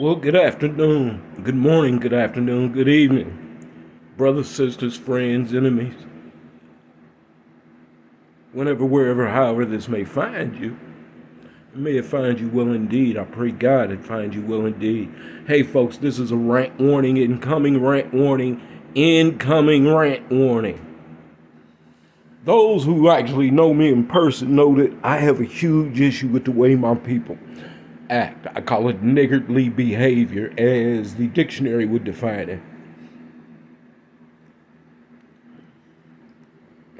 Well, good afternoon, good morning, good afternoon, good evening, brothers, sisters, friends, enemies, whenever, wherever, however this may find you. May it find you well indeed. I pray God it finds you well indeed. Hey, folks, this is a rant warning, incoming rant warning, incoming rant warning. Those who actually know me in person know that I have a huge issue with the way my people act. I call it niggardly behavior, as the dictionary would define it.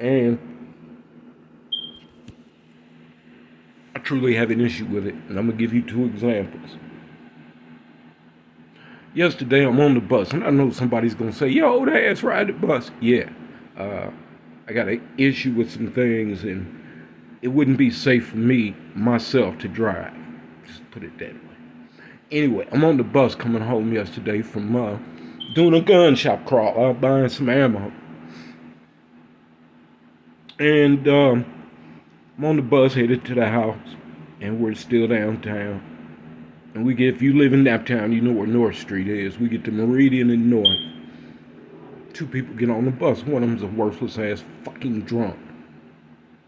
And I truly have an issue with it, and I'm gonna give you two examples. Yesterday, I'm on the bus, and I know somebody's gonna say, "Yo, old ass ride the bus." Yeah, uh, I got an issue with some things, and it wouldn't be safe for me myself to drive. Just put it that way. Anyway, I'm on the bus coming home yesterday from doing a gun shop crawl, buying some ammo, and I'm on the bus headed to the house, and we're still downtown. And if you live in Naptown, you know where North Street is. We get to Meridian and North. Two people get on the bus. One of them's a worthless ass fucking drunk.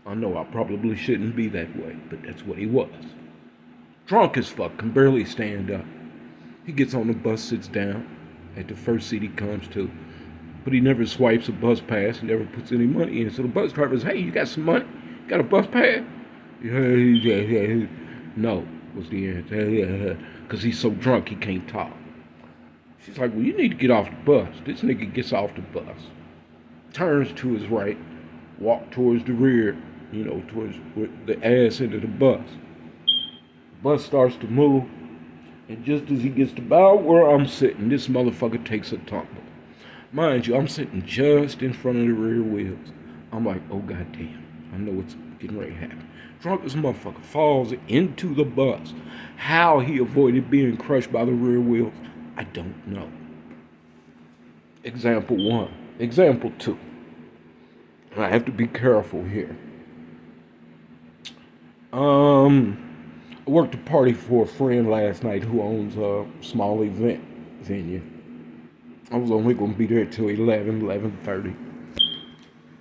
I know I probably shouldn't be that way, but that's what he was. Drunk as fuck, can barely stand up. He gets on the bus, sits down at the first seat he comes to, but he never swipes a bus pass, he never puts any money in. So the bus driver says, "Hey, you got some money? Got a bus pass?" Yeah. No, was the answer. Because he's so drunk he can't talk. She's like, "Well, you need to get off the bus." This nigga gets off the bus, turns to his right, walk towards the rear, towards the ass end of the bus. The bus starts to move, and just as he gets to about where I'm sitting, this motherfucker takes a tumble. Mind you, I'm sitting just in front of the rear wheels. I'm like, oh goddamn, I know what's getting ready to happen. Drunk as motherfucker falls into the bus. How he avoided being crushed by the rear wheels, I don't know. Example one. Example two. I have to be careful here. I worked a party for a friend last night who owns a small event venue. I was only going to be there till 11:30.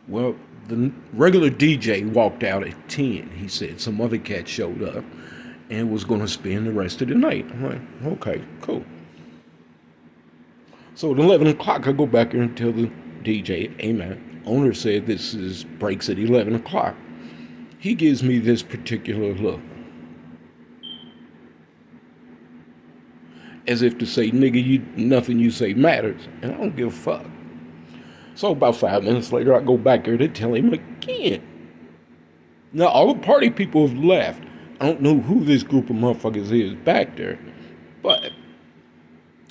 Well, the regular DJ walked out at 10. He said some other cat showed up and was going to spend the rest of the night. I'm like, okay, cool. So at 11 o'clock, I go back there and tell the DJ, "Hey man, owner said this is breaks at 11 o'clock. He gives me this particular look, as if to say, "Nigga, nothing you say matters," and I don't give a fuck. So about 5 minutes later, I go back there to tell him again. Now all the party people have left. I don't know who this group of motherfuckers is back there, but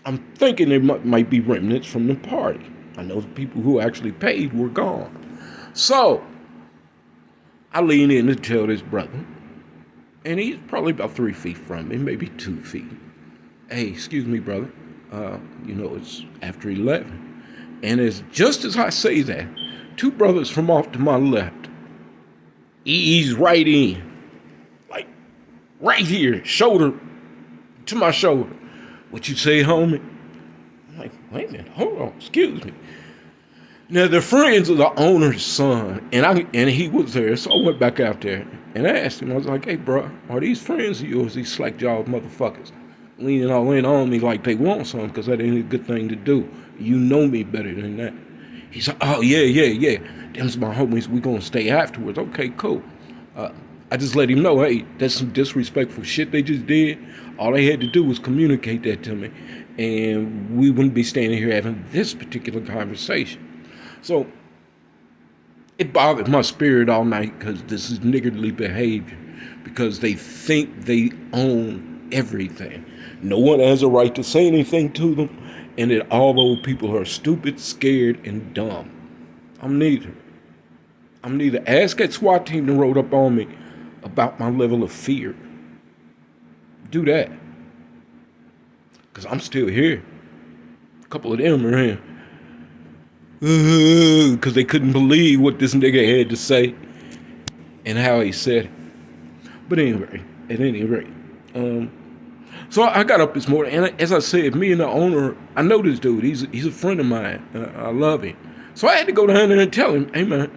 I'm thinking there might be remnants from the party. I know the people who actually paid were gone. So I lean in to tell this brother, and he's probably about 3 feet from me, maybe 2 feet. "Hey, excuse me, brother. It's after 11. And just as I say that, two brothers from off to my left ease right in, like right here, shoulder to my shoulder. "What you say, homie?" I'm like, "Wait a minute, hold on, excuse me." Now they're friends of the owner's son, and he was there, so I went back out there and I asked him. I was like, "Hey, bro, are these friends of yours? These slack jawed motherfuckers leaning all in on me like they want something, because that ain't a good thing to do. You know me better than that." He's like, "Oh yeah. Them's my homies. We gonna stay afterwards." Okay, cool. I just let him know, hey, that's some disrespectful shit they just did. All they had to do was communicate that to me, and we wouldn't be standing here having this particular conversation. So it bothered my spirit all night, because this is niggardly behavior, because they think they own everything. No one has a right to say anything to them, and that all old people are stupid, scared, and dumb. I'm neither. Ask that SWAT team that rode up on me about my level of fear. Do that. Because I'm still here. A couple of them are here. Because they couldn't believe what this nigga had to say and how he said it. But anyway, at any rate, So I got up this morning, and as I said, me and the owner, I know this dude. He's a friend of mine. I love him. So I had to go down there and tell him, hey man,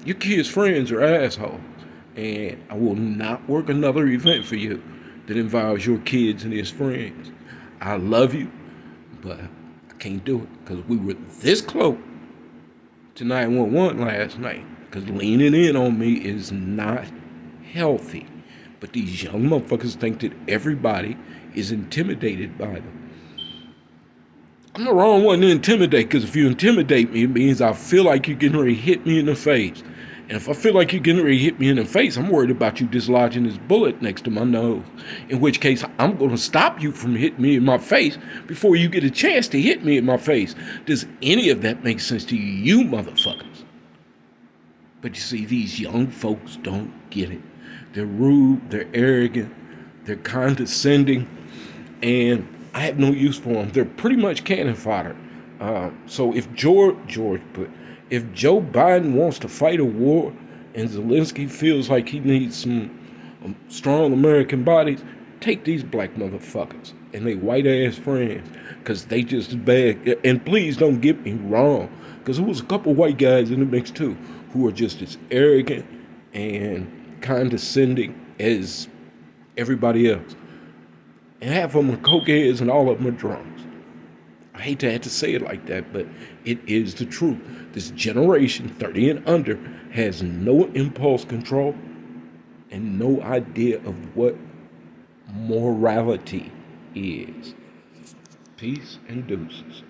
your kids' friends are assholes, and I will not work another event for you that involves your kids and his friends. I love you, but I can't do it because we were this close to 911 last night. Because leaning in on me is not healthy. But these young motherfuckers think that everybody is intimidated by them. I'm the wrong one to intimidate, because if you intimidate me, it means I feel like you're getting ready to hit me in the face. And if I feel like you're getting ready to hit me in the face, I'm worried about you dislodging this bullet next to my nose. In which case, I'm going to stop you from hitting me in my face before you get a chance to hit me in my face. Does any of that make sense to you motherfuckers? But you see, these young folks don't get it. They're rude, they're arrogant, they're condescending, and I have no use for them. They're pretty much cannon fodder. So if if Joe Biden wants to fight a war and Zelensky feels like he needs some strong American bodies, take these black motherfuckers and they white ass friends, because they just as bad. And please don't get me wrong, because there was a couple white guys in the mix too who are just as arrogant and condescending as everybody else. And half of them are cokeheads and all of them are drunks. I hate to have to say it like that, but it is the truth. This generation, 30 and under, has no impulse control and no idea of what morality is. Peace and deuces.